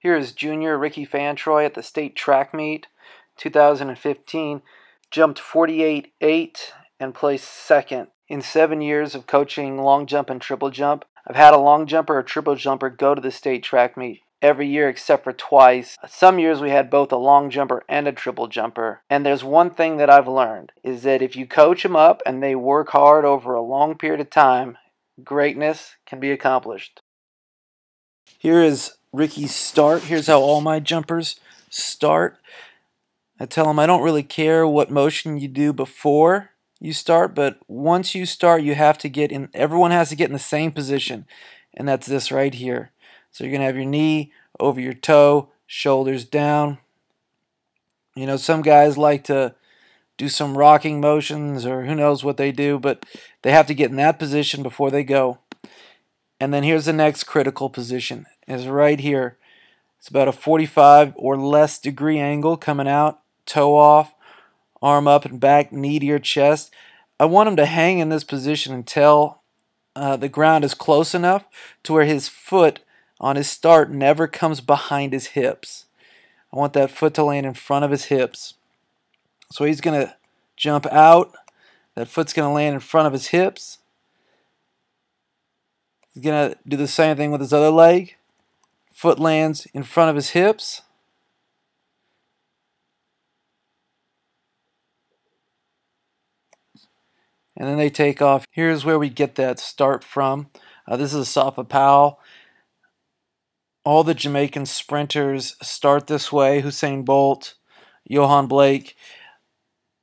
Here is junior Ricky Fantroy at the state track meet 2015. Jumped 48.8 and placed second. In 7 years of coaching long jump and triple jump, I've had a long jumper or triple jumper go to the state track meet every year except for twice. Some years we had both a long jumper and a triple jumper. And there's one thing that I've learned, is that if you coach them up and they work hard over a long period of time, greatness can be accomplished. Here is Ricky's start. Here's how all my jumpers start. I tell them I don't really care what motion you do before you start, but once you start, you have to get in. Everyone has to get in the same position, and that's this right here. So you're going to have your knee over your toe, shoulders down. You know, some guys like to do some rocking motions or who knows what they do, but they have to get in that position before they go. And then here's the next critical position, is right here. It's about a 45 or less degree angle coming out, toe off, arm up and back, knee to your chest. I want him to hang in this position until the ground is close enough to where his foot on his start never comes behind his hips. I want that foot to land in front of his hips. So he's going to jump out. That foot's going to land in front of his hips. He's going to do the same thing with his other leg. Foot lands in front of his hips. And then they take off. Here's where we get that start from. This is Asafa Powell. All the Jamaican sprinters start this way. Usain Bolt, Johan Blake.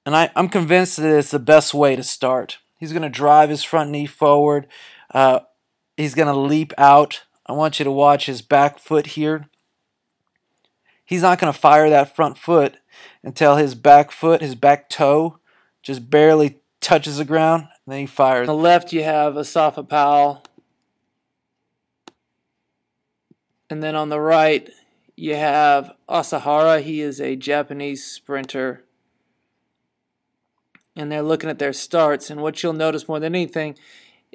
And I'm convinced that it's the best way to start. He's going to drive his front knee forward. He's going to leap out. I want you to watch his back foot here. He's not going to fire that front foot until his back foot, his back toe, just barely touches the ground, and then he fires. On the left, you have Asafa Powell. And then on the right, you have Asahara. He is a Japanese sprinter. And they're looking at their starts. And what you'll notice more than anything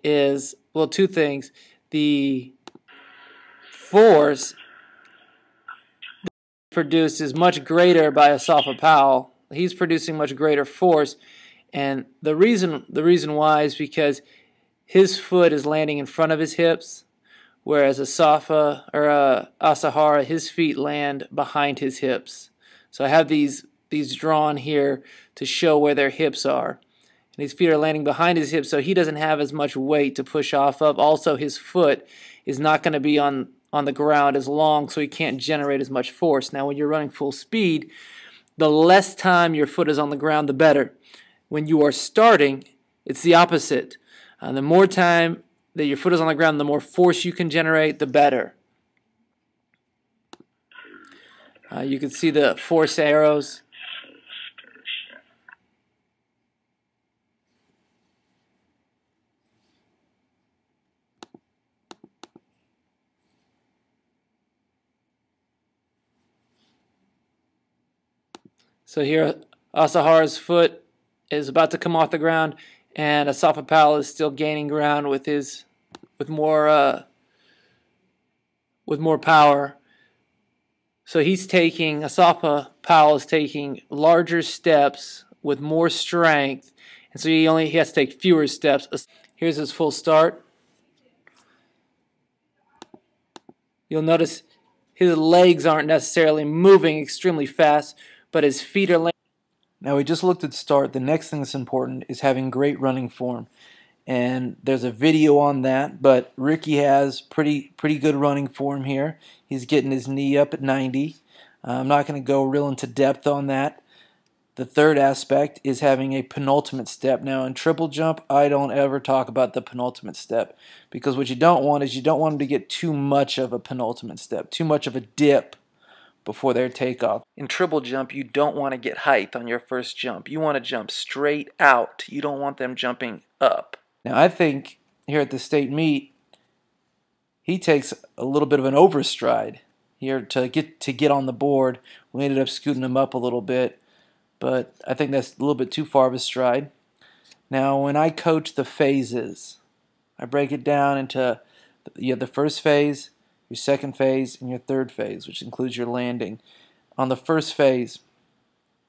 is, well, two things. The force produced is much greater by Asafa Powell. He's producing much greater force. And the reason why is because his foot is landing in front of his hips, whereas Asahara, his feet land behind his hips. So I have these drawn here to show where their hips are. And his feet are landing behind his hips, so he doesn't have as much weight to push off of. Also, his foot is not going to be on the ground as long, so he can't generate as much force. Now, when you're running full speed, the less time your foot is on the ground, the better. When you are starting, it's the opposite. The more time that your foot is on the ground, the more force you can generate, the better. You can see the force arrows. So here, Asahara's foot is about to come off the ground, and Asafa Powell is still gaining ground with more power. So Asafa Powell is taking larger steps with more strength, and so he has to take fewer steps. Here's his full start. You'll notice his legs aren't necessarily moving extremely fast, but his feet are landing. Now we just looked at start. The next thing that's important is having great running form. And there's a video on that, but Ricky has pretty good running form here. He's getting his knee up at 90. I'm not going to go real into depth on that. The third aspect is having a penultimate step. Now in triple jump, I don't ever talk about the penultimate step, because what you don't want is you don't want them to get too much of a penultimate step, too much of a dip before their takeoff. In triple jump, you don't want to get height on your first jump. You want to jump straight out. You don't want them jumping up. Now I think here at the state meet, he takes a little bit of an overstride here to get on the board. We ended up scooting him up a little bit, but I think that's a little bit too far of a stride. Now when I coach the phases, I break it down into the first phase, your second phase, and your third phase, which includes your landing. On the first phase,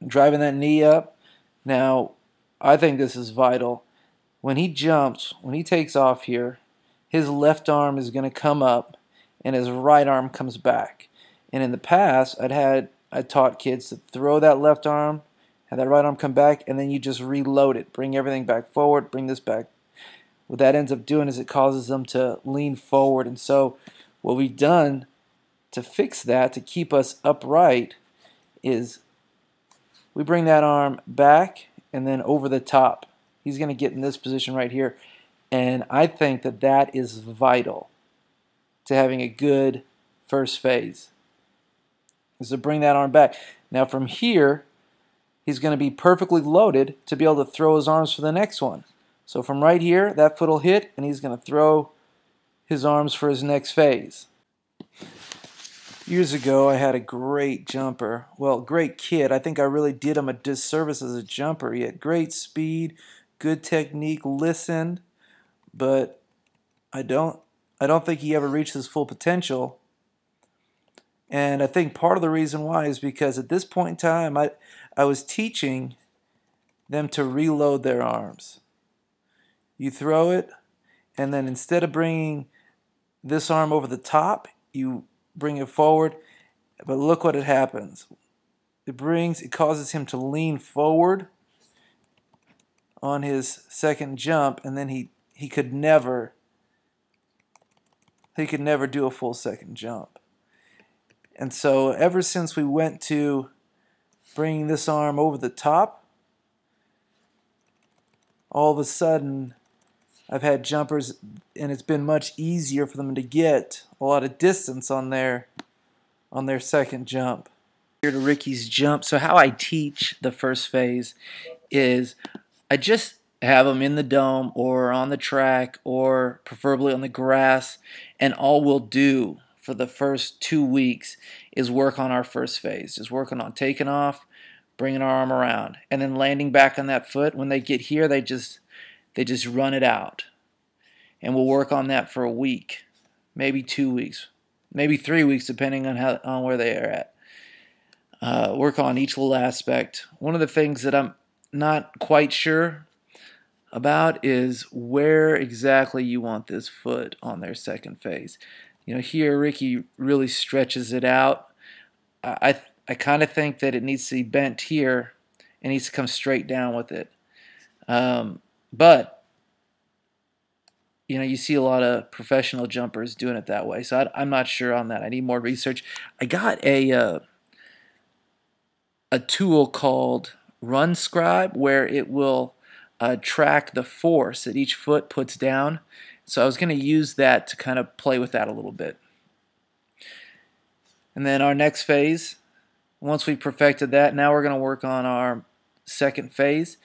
driving that knee up. Now, I think this is vital. When he jumps, when he takes off here, his left arm is going to come up and his right arm comes back. And in the past, I taught kids to throw that left arm, have that right arm come back, and then you just reload it. Bring everything back forward, bring this back. What that ends up doing is it causes them to lean forward. And so what we've done to fix that, to keep us upright, is we bring that arm back and then over the top. He's going to get in this position right here. And I think that that is vital to having a good first phase, is to bring that arm back. Now from here, he's going to be perfectly loaded to be able to throw his arms for the next one. So from right here, that foot will hit, and he's going to throw his arms for his next phase. Years ago, I had a great jumper. Well, great kid. I think I really did him a disservice as a jumper. He had great speed, good technique, listened, but I don't think he ever reached his full potential. And I think part of the reason why is because at this point in time, I was teaching them to reload their arms. You throw it, and then instead of bringing this arm over the top, you bring it forward. But look what it happens. It causes him to lean forward on his second jump, and then he could never do a full second jump. And so ever since we went to bringing this arm over the top, all of a sudden I've had jumpers, and it's been much easier for them to get a lot of distance on their second jump. Here to Ricky's jump. So how I teach the first phase is I just have them in the dome or on the track or preferably on the grass, and all we'll do for the first 2 weeks is work on our first phase. Just working on taking off, bringing our arm around, and then landing back on that foot. When they get here, they just run it out. And we'll work on that for a week, maybe 2 weeks, maybe 3 weeks, depending on where they are at. Work on each little aspect. One of the things that I'm not quite sure about is where exactly you want this foot on their second phase. You know, here Ricky really stretches it out. I kind of think that it needs to be bent here and needs to come straight down with it. But you know, you see a lot of professional jumpers doing it that way, so I'm not sure on that. I need more research. I got a tool called RunScribe where it will track the force that each foot puts down. So I was going to use that to kind of play with that a little bit. And then our next phase, once we've perfected that, now we're going to work on our second phase,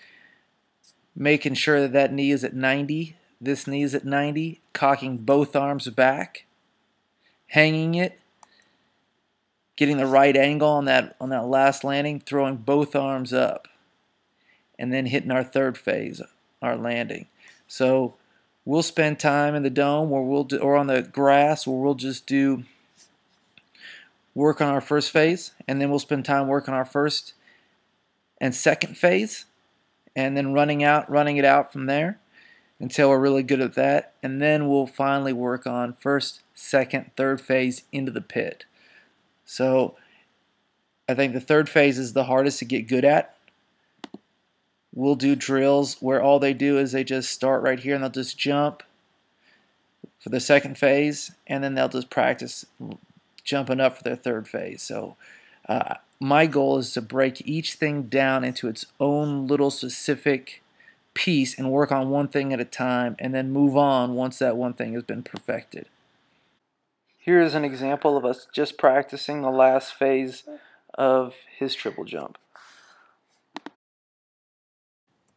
making sure that that knee is at 90. This knee is at 90, cocking both arms back, hanging it, getting the right angle on that last landing, throwing both arms up, and then hitting our third phase, our landing. So we'll spend time in the dome or on the grass where we'll just do work on our first phase, and then we'll spend time working our first and second phase, and then running it out from there until we're really good at that, and then we'll finally work on first, second, third phase into the pit. So I think the third phase is the hardest to get good at. We'll do drills where all they do is they just start right here and they'll just jump for the second phase, and then they'll just practice jumping up for their third phase. So my goal is to break each thing down into its own little specific piece and work on one thing at a time, and then move on once that one thing has been perfected. Here is an example of us just practicing the last phase of his triple jump.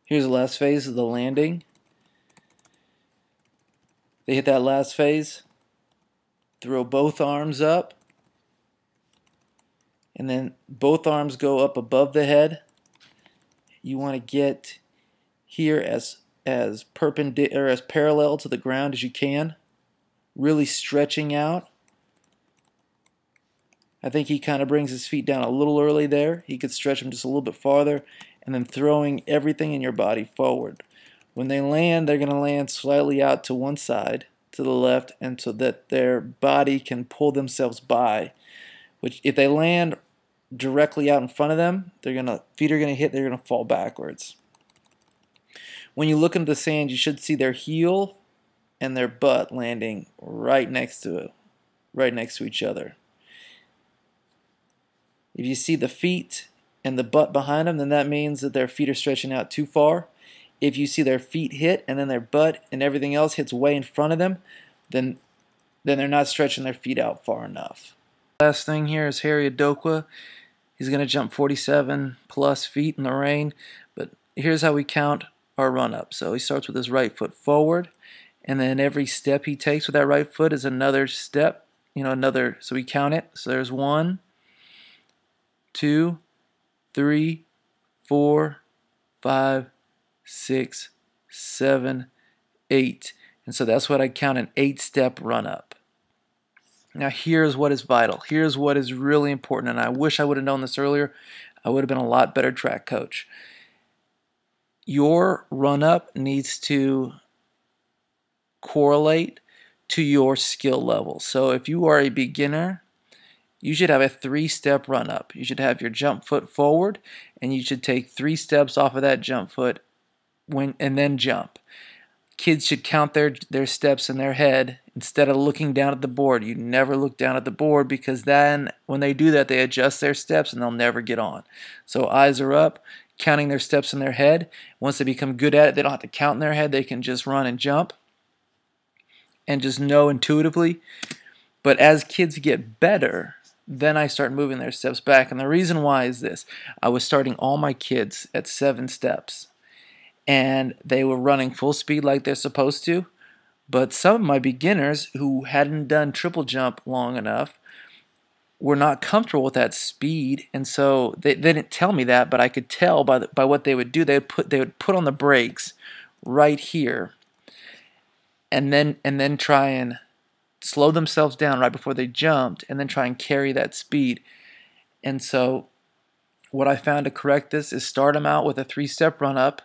Here's the last phase of the landing. They hit that last phase, throw both arms up, and then both arms go up above the head. You want to get here as perpendicular, as parallel to the ground as you can, really stretching out. I think he kind of brings his feet down a little early there. He could stretch them just a little bit farther, and then throwing everything in your body forward. When they land, they're going to land slightly out to one side, to the left, and so that their body can pull themselves by. Which, if they land directly out in front of them, feet are going to hit, they're going to fall backwards. When you look into the sand, you should see their heel and their butt landing right next to each other. If you see the feet and the butt behind them, then that means that their feet are stretching out too far. If you see their feet hit and then their butt and everything else hits way in front of them, then they're not stretching their feet out far enough. Last thing here is Harry Adokwa. He's going to jump 47 plus feet in the rain, but here's how we count our run up. So he starts with his right foot forward, and then every step he takes with that right foot is another step, so we count it. So there's 1, 2, 3, 4, 5, 6, 7, 8. And so that's what I count an 8-step run up. Now here's what is vital. Here's what is really important, and I wish I would have known this earlier. I would have been a lot better track coach. Your run up needs to correlate to your skill level. So if you are a beginner, you should have a 3-step run up. You should have your jump foot forward, and you should take 3 steps off of that jump foot and then jump. Kids should count their steps in their head instead of looking down at the board. You never look down at the board, because then when they do that, they adjust their steps and they'll never get on. So eyes are up, counting their steps in their head. Once they become good at it, they don't have to count in their head. They can just run and jump and just know intuitively. But as kids get better, then I start moving their steps back. And the reason why is this. I was starting all my kids at 7 steps, and they were running full speed like they're supposed to. But some of my beginners who hadn't done triple jump long enough were not comfortable with that speed, and so they didn't tell me that, but I could tell by what they would do. They would put on the brakes right here, and then try and slow themselves down right before they jumped, and then try and carry that speed. And so what I found to correct this is start them out with a 3-step run up,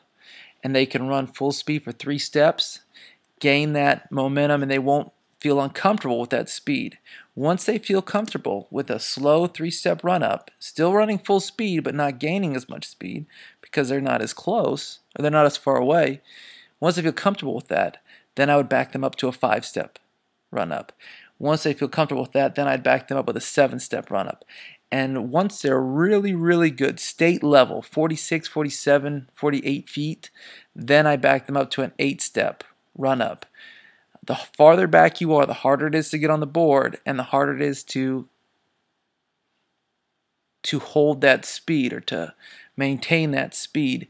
and they can run full speed for 3 steps, gain that momentum, and they won't feel uncomfortable with that speed. Once they feel comfortable with a slow 3-step run up, still running full speed but not gaining as much speed because they're not as close or they're not as far away, once they feel comfortable with that, then I would back them up to a 5-step run up. Once they feel comfortable with that, then I'd back them up with a 7-step run up. And once they're really, really good, state level, 46, 47, 48 feet, then I back them up to an 8-step run up. The farther back you are, the harder it is to get on the board, and the harder it is to hold that speed or to maintain that speed.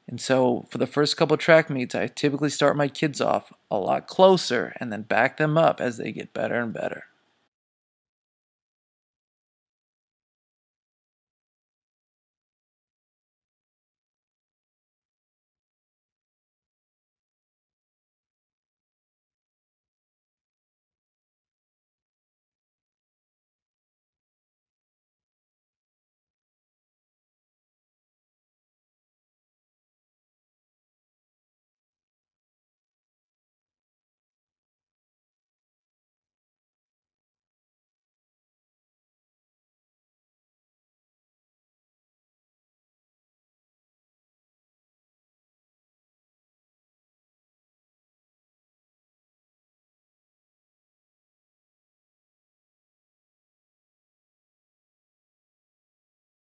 And so for the first couple of track meets, I typically start my kids off a lot closer and then back them up as they get better and better.